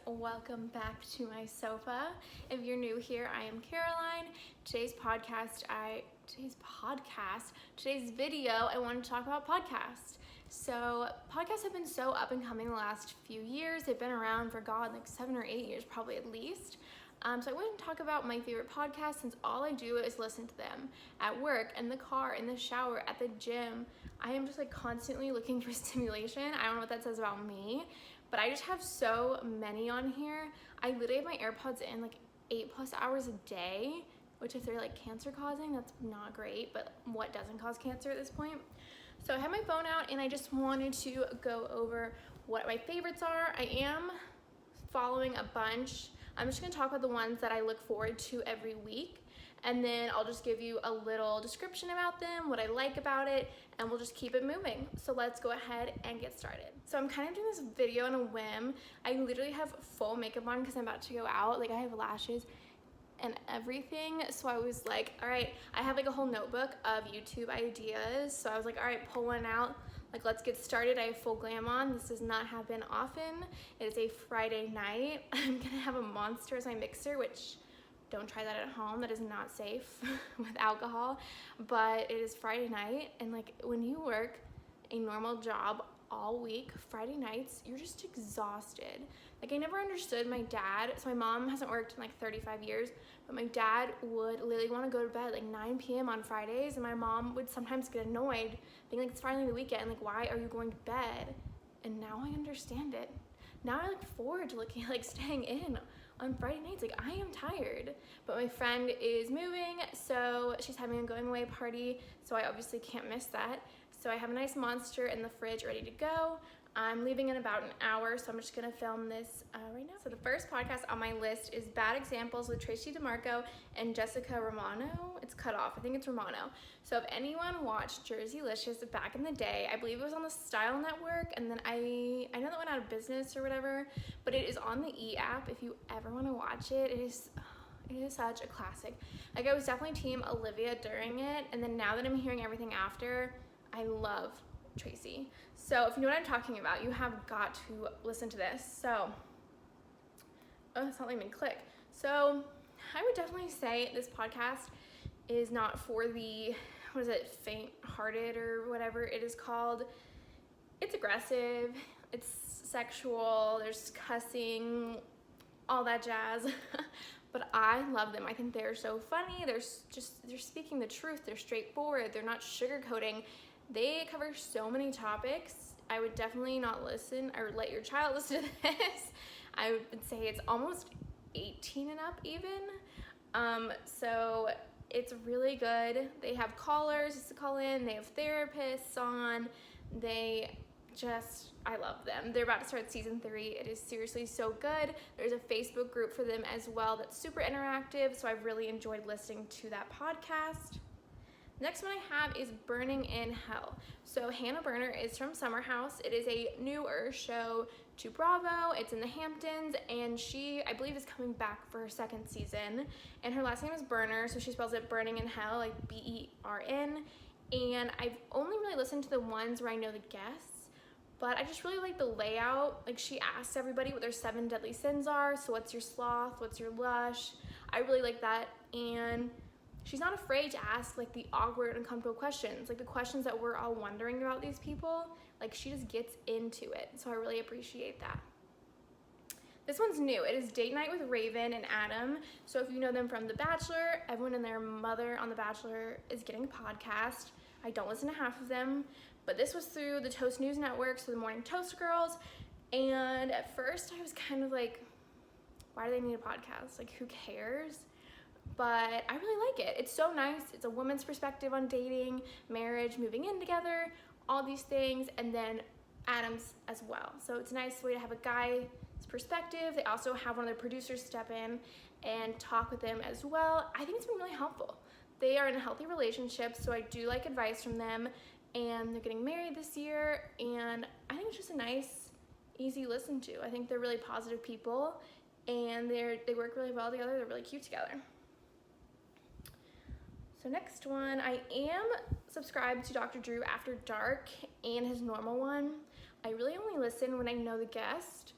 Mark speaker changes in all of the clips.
Speaker 1: welcome back to my sofa. If you're new here, I am Caroline. Today's video, I want to talk about podcasts. So podcasts have been so up and coming the last few years. They've been around for like 7 or 8 years, probably at least. So I wouldn't talk about my favorite podcasts since all I do is listen to them at work, in the car, in the shower, at the gym. I am just like constantly looking for stimulation. I don't know what that says about me, but I just have so many on here. I literally have my AirPods in like 8+ hours a day, which if they're like cancer causing, that's not great, but what doesn't cause cancer at this point? So I have my phone out and I just wanted to go over what my favorites are. I am following a bunch. I'm just gonna talk about the ones that I look forward to every week, and then I'll just give you a little description about them, what I like about it, and we'll just keep it moving. So let's go ahead and get started. So I'm kind of doing this video on a whim. I literally have full makeup on because I'm about to go out. Like I have lashes and everything. So I was like, all right, I have like a whole notebook of YouTube ideas. So I was like, all right, pull one out. Like, let's get started. I have full glam on. This does not happen often. It is a Friday night. I'm gonna have a Monster as my mixer, which don't try that at home. That is not safe with alcohol. But it is Friday night, and like when you work a normal job all week, Friday nights, you're just exhausted. Like I never understood my dad. So my mom hasn't worked in like 35 years, but my dad would literally want to go to bed like 9 p.m. on Fridays, and my mom would sometimes get annoyed, being like, it's finally the weekend, like why are you going to bed? And now I understand it. Now I look forward to like staying in on Friday nights. Like I am tired, but my friend is moving, so she's having a going away party, so I obviously can't miss that. So I have a nice Monster in the fridge ready to go. I'm leaving in about an hour, so I'm just gonna film this right now. So the first podcast on my list is Bad Examples with Tracy DeMarco and Jessica Romano. It's cut off, I think it's Romano. So if anyone watched Jerseylicious back in the day, I believe it was on the Style Network, and then I know that went out of business or whatever, but it is on the E app if you ever wanna watch it. It is such a classic. Like I was definitely team Olivia during it, and then now that I'm hearing everything after, I love Tracy. So if you know what I'm talking about, you have got to listen to this. So, oh, it's not letting me click. So I would definitely say this podcast is not for the, faint-hearted or whatever it is called. It's aggressive, it's sexual, there's cussing, all that jazz. But I love them. I think they're so funny. They're speaking the truth. They're straightforward. They're not sugarcoating. They cover so many topics. I would definitely not listen or let your child listen to this. I would say it's almost 18 and up even. So it's really good. They have callers to call in. They have therapists on. I love them. They're about to start season 3. It is seriously so good. There's a Facebook group for them as well that's super interactive. So I've really enjoyed listening to that podcast. Next one I have is Burning in Hell. So Hannah Berner is from Summer House. It is a newer show to Bravo. It's in the Hamptons, and she, I believe, is coming back for her 2nd season. And her last name is Berner, so she spells it Burning in Hell, like B-E-R-N. And I've only really listened to the ones where I know the guests, but I just really like the layout. Like she asks everybody what their 7 deadly sins are. So what's your sloth? What's your lush? I really like that. And she's not afraid to ask like the awkward, uncomfortable questions, like the questions that we're all wondering about these people. Like she just gets into it. So I really appreciate that. This one's new. It is Date Night with Raven and Adam. So if you know them from The Bachelor, everyone and their mother on The Bachelor is getting a podcast. I don't listen to half of them, but this was through the Toast News Network, so the Morning Toast Girls. And at first I was kind of like, why do they need a podcast? Like who cares? But I really like it. It's so nice. It's a woman's perspective on dating, marriage, moving in together, all these things, and then Adam's as well. So it's a nice way to have a guy's perspective. They also have one of their producers step in and talk with them as well. I think it's been really helpful. They are in a healthy relationship, so I do like advice from them, and they're getting married this year, and I think it's just a nice, easy listen to. I think they're really positive people, and they work really well together. They're really cute together. So next one, I am subscribed to Dr. Drew After Dark and his normal one. I really only listen when I know the guest,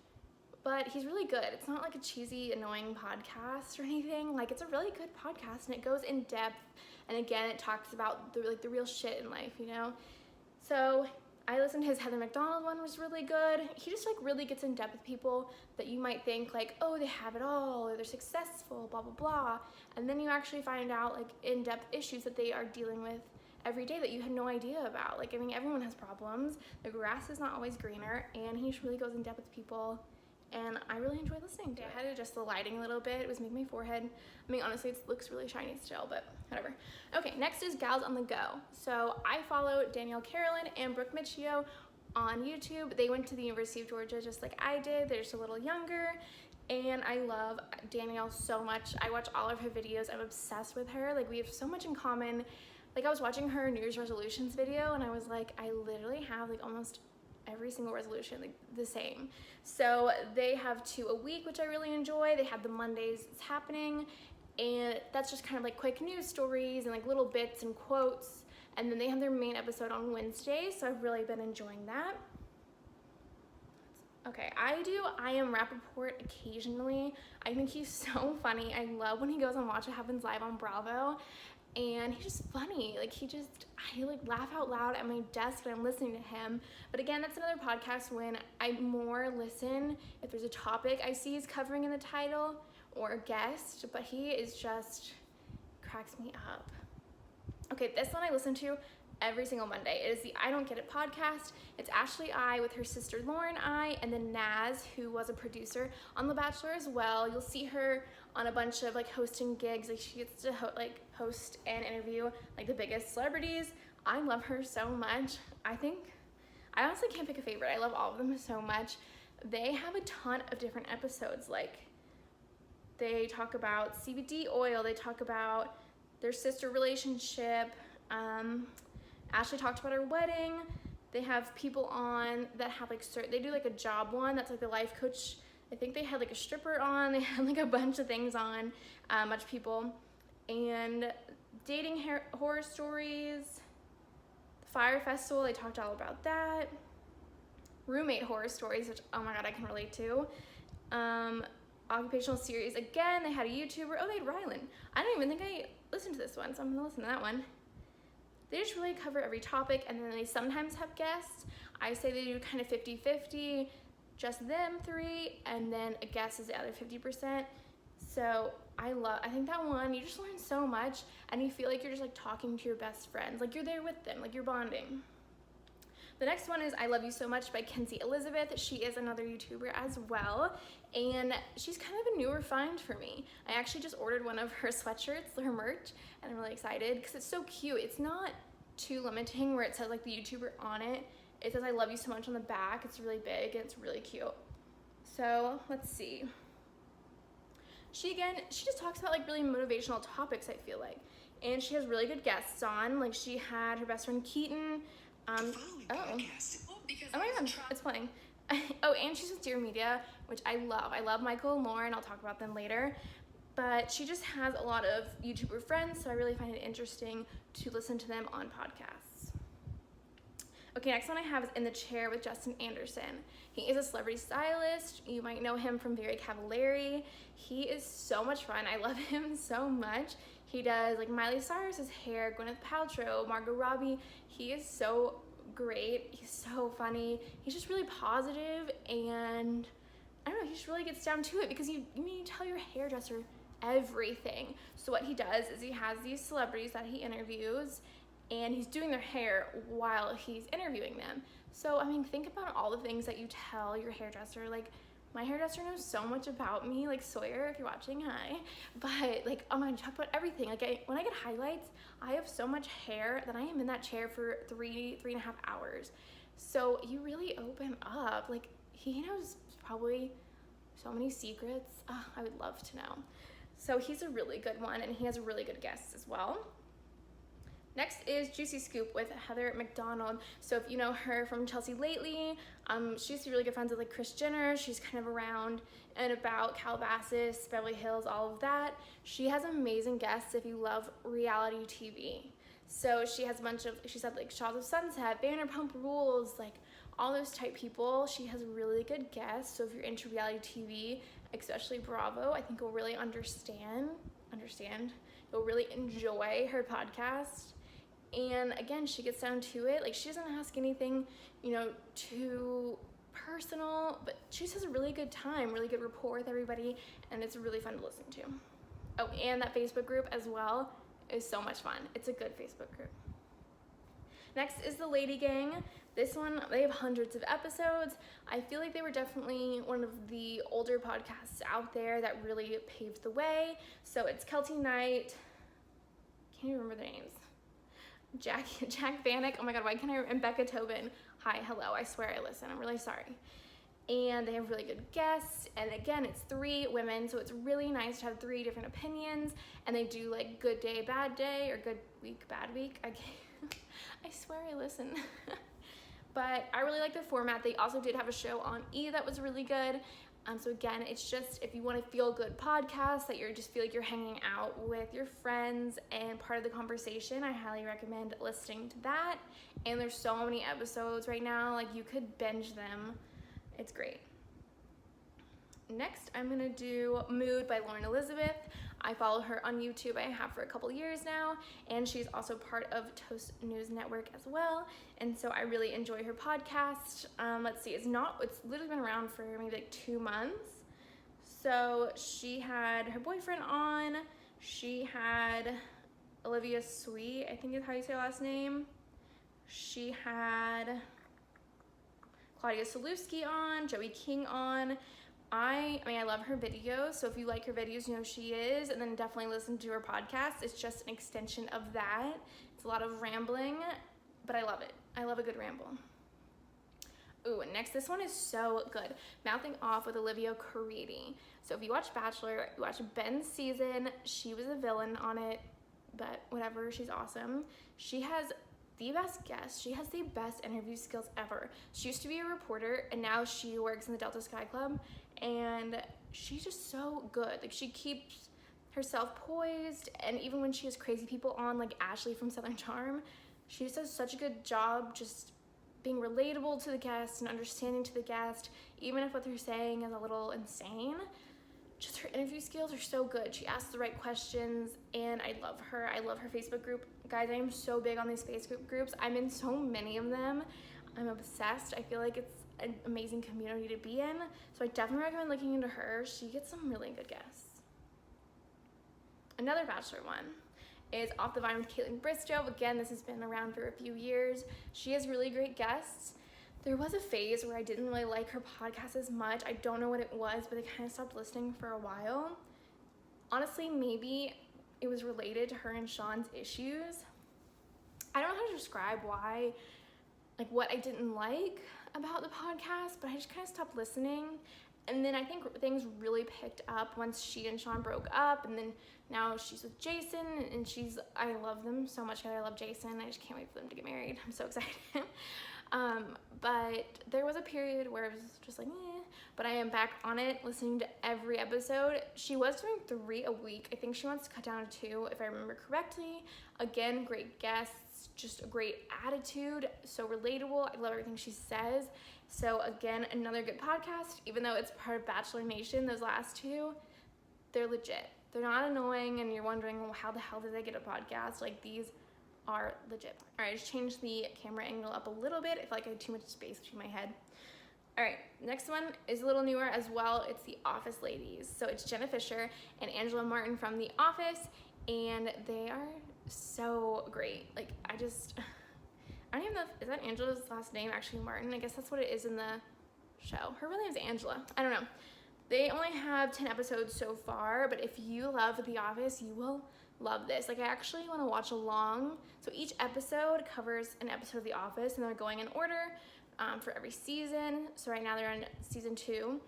Speaker 1: but he's really good. It's not like a cheesy, annoying podcast or anything. Like, it's a really good podcast, and it goes in depth, and again, it talks about the real shit in life, you know? So I listened to his Heather McDonald one, was really good. He just like really gets in depth with people that you might think like, oh, they have it all, or they're successful, blah, blah, blah. And then you actually find out like in-depth issues that they are dealing with every day that you had no idea about. Like, I mean, everyone has problems. The grass is not always greener, and he just really goes in depth with people. And I really enjoy listening to it. I had to adjust the lighting a little bit. It was making my forehead. I mean, honestly, it looks really shiny still, but whatever. Okay, next is Gals on the Go. So I follow Danielle Carolyn and Brooke Michio on YouTube. They went to the University of Georgia just like I did. They're just a little younger. And I love Danielle so much. I watch all of her videos. I'm obsessed with her. Like, we have so much in common. Like, I was watching her New Year's resolutions video, and I was like, I literally have like almost every single resolution like the same. So they have 2 a week, which I really enjoy. They have the Mondays It's Happening, and that's just kind of like quick news stories and like little bits and quotes. And then they have their main episode on Wednesday, so I've really been enjoying that. Okay, I am Rappaport occasionally. I think he's so funny. I love when he goes on Watch What Happens Live on Bravo, and he's just funny. Like, I like laugh out loud at my desk when I'm listening to him. But again, that's another podcast when I more listen if there's a topic I see he's covering in the title or a guest, but he is just cracks me up. Okay, this one I listen to every single Monday. It is the I Don't Get It podcast. It's Ashley I with her sister Lauren I, and then Naz, who was a producer on The Bachelor as well. You'll see her on a bunch of like hosting gigs. Like, she gets to host and interview like the biggest celebrities. I love her so much. I honestly can't pick a favorite. I love all of them so much. They have a ton of different episodes. Like, they talk about CBD oil. They talk about their sister relationship. Ashley talked about her wedding. They have people on that have like they do like a job one that's like the life coach. I think they had like a stripper on. They had like a bunch of things on, bunch of people, and dating horror stories. The Fire Festival, they talked all about that. Roommate horror stories, which oh my god, I can relate to. Occupational series, again, they had a YouTuber. Oh, they had Rylan. I don't even think I listened to this one, so I'm gonna listen to that one. They just really cover every topic, and then they sometimes have guests. I say they do kind of 50-50, just them 3, and then a guest is the other 50%. So I think that one, you just learn so much, and you feel like you're just like talking to your best friends, like you're there with them, like you're bonding. The next one is I Love You So Much by Kenzie Elizabeth. She is another YouTuber as well, and she's kind of a newer find for me. I actually just ordered one of her sweatshirts, her merch, and I'm really excited because it's so cute. It's not too limiting where it says like the YouTuber on it. It says I love you so much on the back. It's really big and it's really cute. So let's see. She just talks about like really motivational topics, I feel like. And she has really good guests on. Like, she had her best friend Keaton. Oh my god, it's playing. Oh, and she's with Dear Media, which I love. I love Michael and Lauren. I'll talk about them later. But she just has a lot of YouTuber friends, so I really find it interesting to listen to them on podcasts. Okay, next one I have is In the Chair with Justin Anderson. He is a celebrity stylist. You might know him from Very Cavallari. He is so much fun. I love him so much. He does like Miley Cyrus's hair, Gwyneth Paltrow, Margot Robbie. He is so great. He's so funny. He's just really positive, and I don't know, he just really gets down to it because you tell your hairdresser everything. So what he does is he has these celebrities that he interviews, and he's doing their hair while he's interviewing them. So, I mean, think about all the things that you tell your hairdresser. Like, my hairdresser knows so much about me, like Sawyer, if you're watching, hi. But, like, oh my god, talk about everything. Like, when I get highlights, I have so much hair that I am in that chair for 3.5 hours. So you really open up. Like, he knows probably so many secrets. I would love to know. So he's a really good one, and he has really good guests as well. Next is Juicy Scoop with Heather McDonald. So if you know her from Chelsea Lately, she's really good friends with like Kris Jenner. She's kind of around and about Calabasas, Beverly Hills, all of that. She has amazing guests if you love reality TV. So she has she's had like Shaws of Sunset, Vanderpump Rules, like all those type people. She has really good guests, so if you're into reality TV, especially Bravo, I think you'll really understand, you'll really enjoy her podcast. And again, she gets down to it. Like, she doesn't ask anything, too personal, but she just has a really good time, really good rapport with everybody, and it's really fun to listen to. Oh, and that Facebook group as well is so much fun. It's a good Facebook group. Next is the Lady Gang. This one, they have hundreds of episodes. I feel like they were definitely one of the older podcasts out there that really paved the way. So it's Kelty Knight, can't even remember their names. Jack Vanek, oh my god, why can't I, and Becca Tobin. Hi, hello, I swear I listen, I'm really sorry. And they have really good guests, and again, it's 3 women, so it's really nice to have 3 different opinions, and they do like good day, bad day, or good week, bad week. I swear I listen. But I really like the format. They also did have a show on E! That was really good. So again, it's just, if you want to feel good podcast, that you just feel like you're hanging out with your friends and part of the conversation, I highly recommend listening to that. And there's so many episodes right now, like you could binge them. It's great. Next, I'm gonna do Mood by Lauren Elizabeth. I follow her on YouTube. I have for a couple years now, and she's also part of Toast News Network as well. And so I really enjoy her podcast. Let's see, it's literally been around for maybe like 2 months. So she had her boyfriend on. She had Olivia Sweet, I think is how you say her last name. She had Claudia Salewski on, Joey King on. I love her videos, so if you like her videos, you know who she is, and then definitely listen to her podcast. It's just an extension of that. It's a lot of rambling, but I love it. I love a good ramble. Ooh, and next, this one is so good. Mouthing Off with Olivia Caridi. So if you watch Bachelor, you watch Ben's season, she was a villain on it, but whatever, she's awesome. She has the best guests. She has the best interview skills ever. She used to be a reporter, and now she works in the Delta Sky Club, and she's just so good. Like, she keeps herself poised, and even when she has crazy people on, like Ashley from Southern Charm, she just does such a good job just being relatable to the guest and understanding to the guest, even if what they're saying is a little insane. Just her interview skills are so good. She asks the right questions, and I love her. I love her Facebook group. Guys, I am so big on these Facebook groups. I'm in so many of them. I'm obsessed. I feel like it's an amazing community to be in. So I definitely recommend looking into her. She gets some really good guests. Another Bachelor one is Off the Vine with Caitlin Bristow. Again, this has been around for a few years. She has really great guests. There was a phase where I didn't really like her podcast as much. I don't know what it was, but I kind of stopped listening for a while. Honestly, maybe it was related to her and Sean's issues. I don't know how to describe why, like what I didn't like about the podcast, but I just kind of stopped listening. And then I think things really picked up once she and Sean broke up, and then now she's with Jason, and I love them so much. I love Jason. I just can't wait for them to get married. I'm so excited. But there was a period where it was just like, but I am back on it, listening to every episode. She was doing 3 a week. I think she wants to cut down to 2, if I remember correctly. Again, great guests, just a great attitude, so relatable. I love everything she says. So again, another good podcast. Even though it's part of Bachelor Nation, those last 2, they're legit. They're not annoying, and you're wondering, well, how the hell did they get a podcast? Like, these are legit. All right, I just changed the camera angle up a little bit. I feel like I had too much space between my head. All right, next one is a little newer as well. It's The Office Ladies. So it's Jenna Fisher and Angela Martin from The Office, and they are so great. Like, I don't even know is that Angela's last name actually Martin? I guess that's what it is in the show. Her real name's Angela. I don't know. They only have 10 episodes so far, but if you love The Office, you will love this. Like, I actually want to watch along. So each episode covers an episode of The Office, and they're going in order for every season. So right now they're on season 2,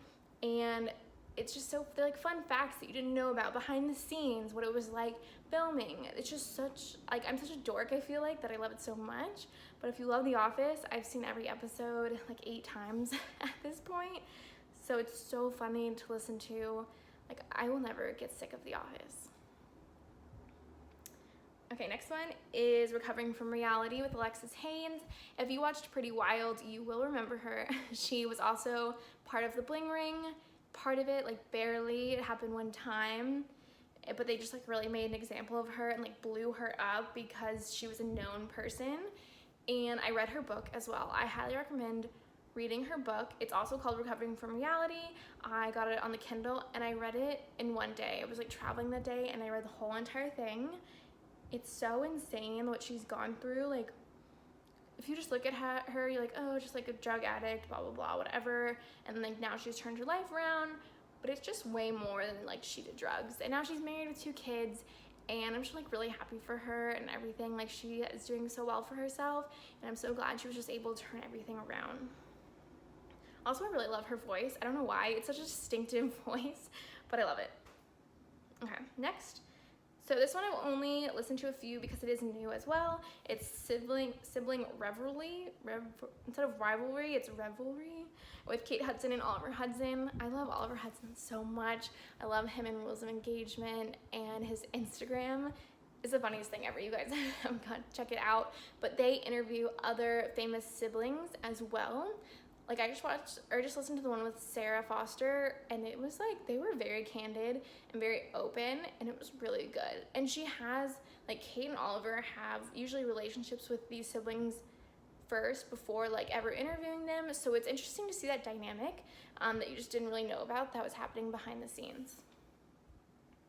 Speaker 1: and it's just they're like fun facts that you didn't know about, behind the scenes, what it was like filming. It's just I'm such a dork, I feel like, that I love it so much. But if you love The Office, I've seen every episode like 8 times at this point. So it's so funny to listen to. Like, I will never get sick of The Office. Okay, next one is Recovering from Reality with Alexis Haynes. If you watched Pretty Wild, you will remember her. She was also part of the Bling Ring, part of it, like barely. It happened one time, but they just like really made an example of her and like blew her up because she was a known person. And I read her book as well. I highly recommend reading her book. It's also called Recovering from Reality. I got it on the Kindle and I read it in one day. I was like traveling that day and I read the whole entire thing. It's so insane what she's gone through. Like, if you just look at her, you're like, oh, just like a drug addict, blah, blah, blah, whatever. And like now she's turned her life around, but it's just way more than like she did drugs. And now she's married with 2 kids, and I'm just like really happy for her and everything. Like, she is doing so well for herself, and I'm so glad she was just able to turn everything around. Also, I really love her voice. I don't know why. It's such a distinctive voice, but I love it. Okay, next. So this one I will only listen to a few because it is new as well. It's sibling revelry. Instead of rivalry, it's revelry with Kate Hudson and Oliver Hudson. I love Oliver Hudson so much. I love him in Rules of Engagement, and his Instagram is the funniest thing ever. You guys have got to check it out. But they interview other famous siblings as well. Like, I just listened to the one with Sarah Foster, and it was like, they were very candid and very open, and it was really good. And she has, like, Kate and Oliver have usually relationships with these siblings first before, like, ever interviewing them. So it's interesting to see that dynamic that you just didn't really know about that was happening behind the scenes.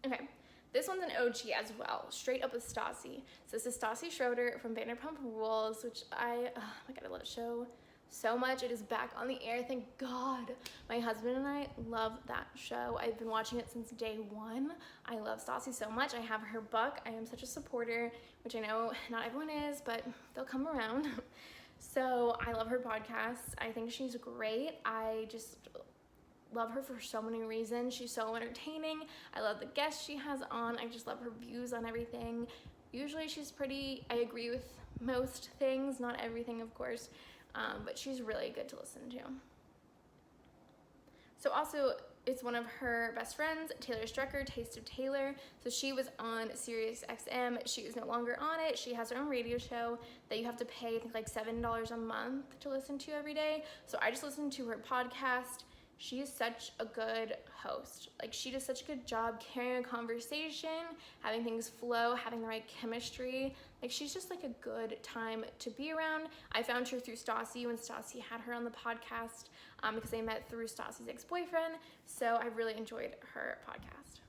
Speaker 1: Okay. This one's an OG as well, straight up with Stassi. So this is Stassi Schroeder from Vanderpump Rules, which oh my God, I love that show so much. It is back on the air, thank God. My husband and I love that show. I've been watching it since day one. I love Stassi so much. I have her book. I am such a supporter, which I know not everyone is, but they'll come around. So I love her podcast. I think she's great. I just love her for so many reasons. She's so entertaining. I love the guests she has on. I just love her views on everything. Usually she's I agree with most things, not everything, of course. But she's really good to listen to. So also, it's one of her best friends, Taylor Strecker, Taste of Taylor. So she was on Sirius XM. She is no longer on it. She has her own radio show that you have to pay, I think, like $7 a month to listen to every day. So I just listened to her podcast. She is such a good host. Like, she does such a good job carrying a conversation, having things flow, having the right chemistry. Like, she's just like a good time to be around. I found her through Stassi when Stassi had her on the podcast because they met through Stassi's ex-boyfriend. So I really enjoyed her podcast.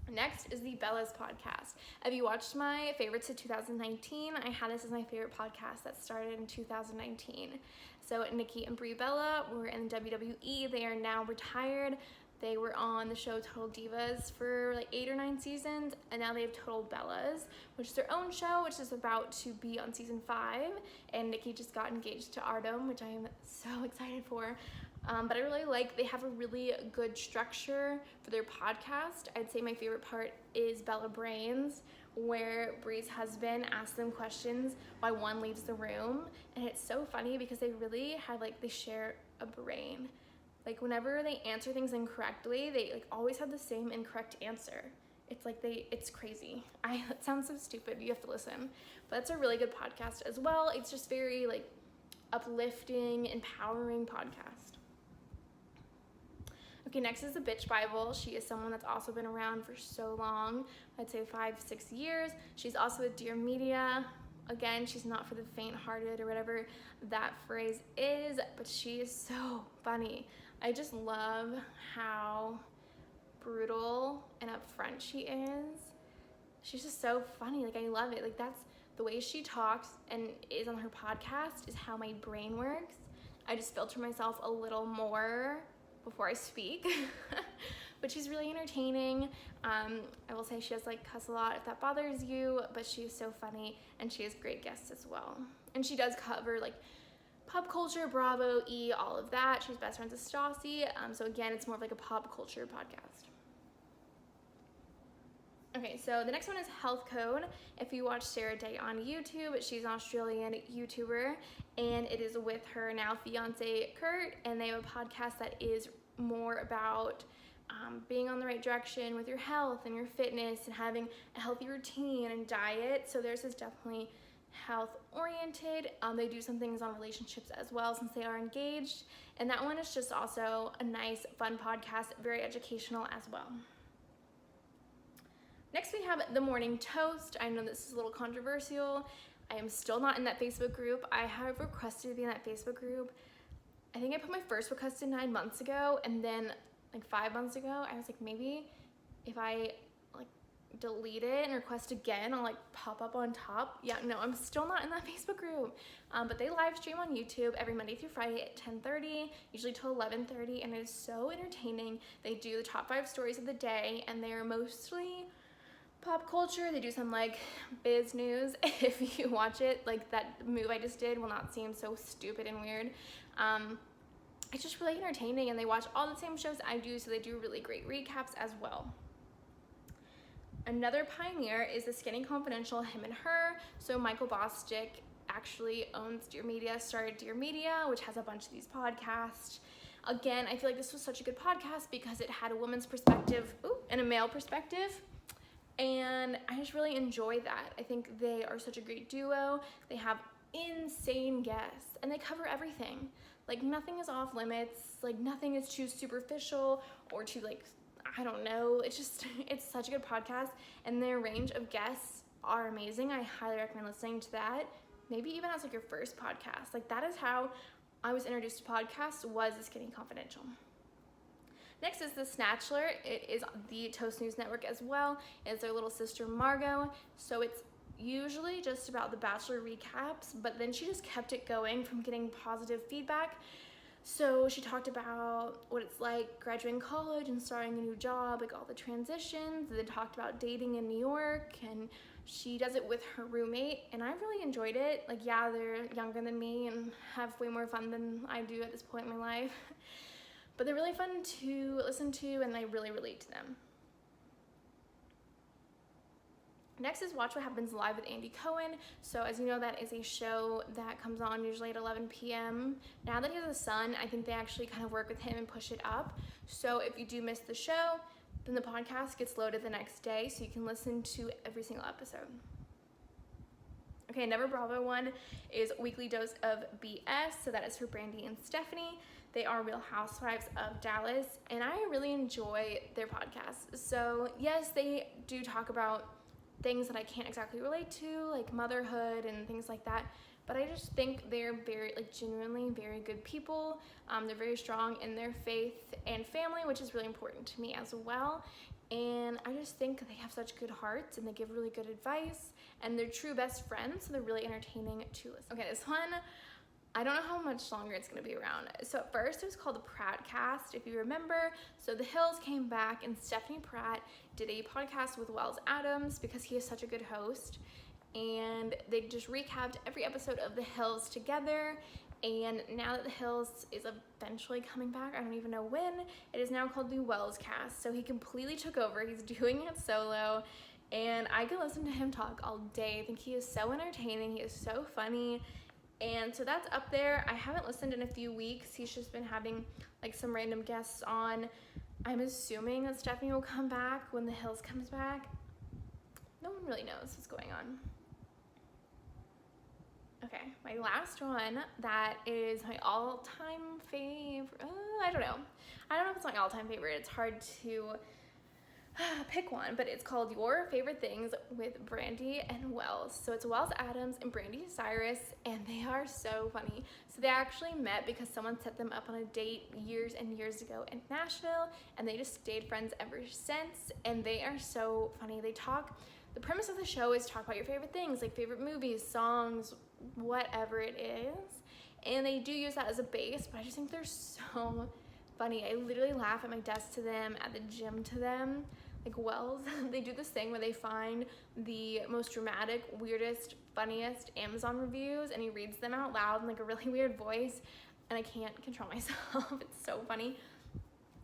Speaker 1: Next is the Bellas podcast. If you watched my favorites of 2019, I had this as my favorite podcast that started in 2019. So Nikki and Brie Bella were in WWE. They are now retired. They were on the show Total Divas for like 8 or 9 seasons, and now they have Total Bellas, which is their own show, which is about to be on season 5. And Nikki just got engaged to Artem, which I am so excited for. But I really like, they have a really good structure for their podcast. I'd say my favorite part is Bella Brains, where Brie's husband asks them questions why one leaves the room. And it's so funny because they really have, like, they share a brain. Like, whenever they answer things incorrectly, they like always have the same incorrect answer. It's like it's crazy. It sounds so stupid, you have to listen. But it's a really good podcast as well. It's just very like uplifting, empowering podcast. Okay, next is the Bitch Bible. She is someone that's also been around for so long. I'd say 5-6 years. She's also with Dear Media. Again, she's not for the faint-hearted or whatever that phrase is, but she is so funny. I just love how brutal and upfront she is. She's just so funny. Like, I love it. Like, that's the way she talks and is on her podcast is how my brain works. I just filter myself a little more before I speak. But she's really entertaining. I will say she does like cuss a lot if that bothers you, but she is so funny and she has great guests as well. And she does cover like pop culture, Bravo, E, all of that. She's best friends with Stassi. So again, it's more of like a pop culture podcast. Okay, so the next one is Health Code. If you watch Sarah Day on YouTube, she's an Australian YouTuber, and it is with her now fiance Kurt, and they have a podcast that is more about being on the right direction with your health and your fitness and having a healthy routine and diet. So theirs is definitely health oriented. They do some things on relationships as well since they are engaged. And that one is just also a nice, fun podcast, very educational as well. Next we have The Morning Toast. I know this is a little controversial. I am still not in that Facebook group. I have requested to be in that Facebook group. I think I put my first request in 9 months ago, and then like 5 months ago, I was like, maybe if I like delete it and request again, I'll like pop up on top. Yeah, no, I'm still not in that Facebook group. But they live stream on YouTube every Monday through Friday at 10:30, usually till 11:30, and it is so entertaining. They do the top 5 stories of the day, and they are mostly pop culture. They do some like biz news. If you watch it, like that move I just did will not seem so stupid and weird. It's just really entertaining, and they watch all the same shows I do, so they do really great recaps as well. Another pioneer is the Skinny Confidential, Him and Her. So Michael Bosstick actually owns Dear Media, started Dear Media, which has a bunch of these podcasts. Again, I feel like this was such a good podcast because it had a woman's perspective and a male perspective. And I just really enjoy that. I think they are such a great duo. They have insane guests, and they cover everything. Like, nothing is off limits. Like, nothing is too superficial or too, like, I don't know. It's such a good podcast, and their range of guests are amazing. I highly recommend listening to that. Maybe even as like your first podcast. Like, that is how I was introduced to podcasts, was the Skinny Confidential. Next is The Snatchler. It is the Toast News Network as well. It's their little sister Margot. So it's usually just about the Bachelor recaps, but then she just kept it going from getting positive feedback. So she talked about what it's like graduating college and starting a new job, like all the transitions. And then talked about dating in New York, and she does it with her roommate, and I really enjoyed it. Like, yeah, they're younger than me and have way more fun than I do at this point in my life. But they're really fun to listen to, and I really relate to them. Next is Watch What Happens Live with Andy Cohen. So as you know, that is a show that comes on usually at 11 p.m. Now that he has a son, I think they actually kind of work with him and push it up. So if you do miss the show, then the podcast gets loaded the next day, so you can listen to every single episode. Okay, another Bravo one is Weekly Dose of BS. So that is for Brandy and Stephanie. They are Real Housewives of Dallas, and I really enjoy their podcast. So yes, they do talk about things that I can't exactly relate to, like motherhood and things like that, but I just think they're very, like, genuinely very good people. They're very strong in their faith and family, which is really important to me as well. And I just think they have such good hearts, and they give really good advice, and they're true best friends, so they're really entertaining to listen. Okay, this one, I don't know how much longer it's going to be around. So at first it was called the Prattcast, if you remember. So the Hills came back, and Stephanie Pratt did a podcast with Wells Adams because he is such a good host. And they just recapped every episode of the Hills together. And now that the Hills is eventually coming back, I don't even know when, it is now called the Wells Cast. So he completely took over. He's doing it solo. And I could listen to him talk all day. I think he is so entertaining. He is so funny. And so that's up there. I haven't listened in a few weeks. He's just been having like some random guests on. I'm assuming that Stephanie will come back when the Hills comes back. No one really knows what's going on. Okay, my last one, that is my all-time favorite. I don't know if it's my all-time favorite. It's hard to pick one, but it's called Your Favorite Things with Brandy and Wells. So it's Wells Adams and Brandy Cyrus, and they are so funny. So they actually met because someone set them up on a date years and years ago in Nashville, and they just stayed friends ever since, and they are so funny. The premise of the show is talk about your favorite things, like favorite movies, songs, whatever it is, and they do use that as a base, but I just think they're so funny. I literally laugh at my desk to them, at the gym to them. Like Wells, they do this thing where they find the most dramatic, weirdest, funniest Amazon reviews, and he reads them out loud in like a really weird voice, and I can't control myself. It's so funny.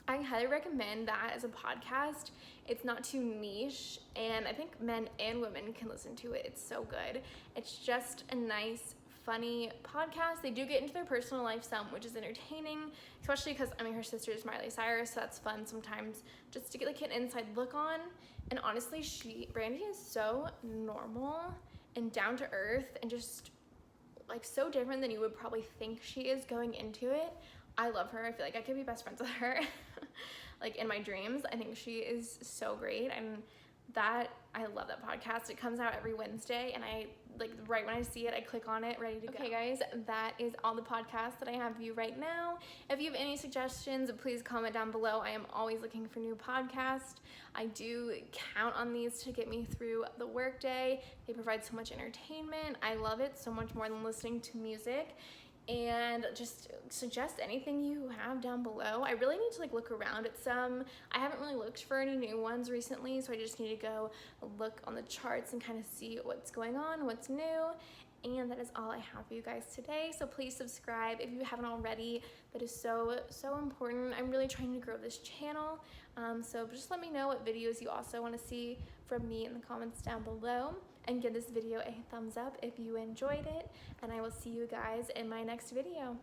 Speaker 1: I highly recommend that as a podcast. It's not too niche, and I think men and women can listen to it. It's so good. It's just a nice, funny podcast. They do get into their personal life some, which is entertaining, especially because, I mean, her sister is Miley Cyrus, so that's fun sometimes just to get like an inside look on. And honestly, Brandy is so normal and down to earth and just like so different than you would probably think she is going into it. I love her. I feel like I could be best friends with her. Like in my dreams. I think she is so great, and I love that podcast. It comes out every Wednesday, and I like right when I see it, I click on it, ready to go. Okay guys, that is all the podcasts that I have for you right now. If you have any suggestions, please comment down below. I am always looking for new podcasts. I do count on these to get me through the workday. They provide so much entertainment. I love it so much more than listening to music. And just suggest anything you have down below. I really need to like look around at some. I haven't really looked for any new ones recently, so I just need to go look on the charts and kind of see what's going on, what's new. And that is all I have for you guys today. So please subscribe if you haven't already. That is so important. I'm really trying to grow this channel. So just let me know what videos you also want to see from me in the comments down below. And give this video a thumbs up if you enjoyed it. And I will see you guys in my next video.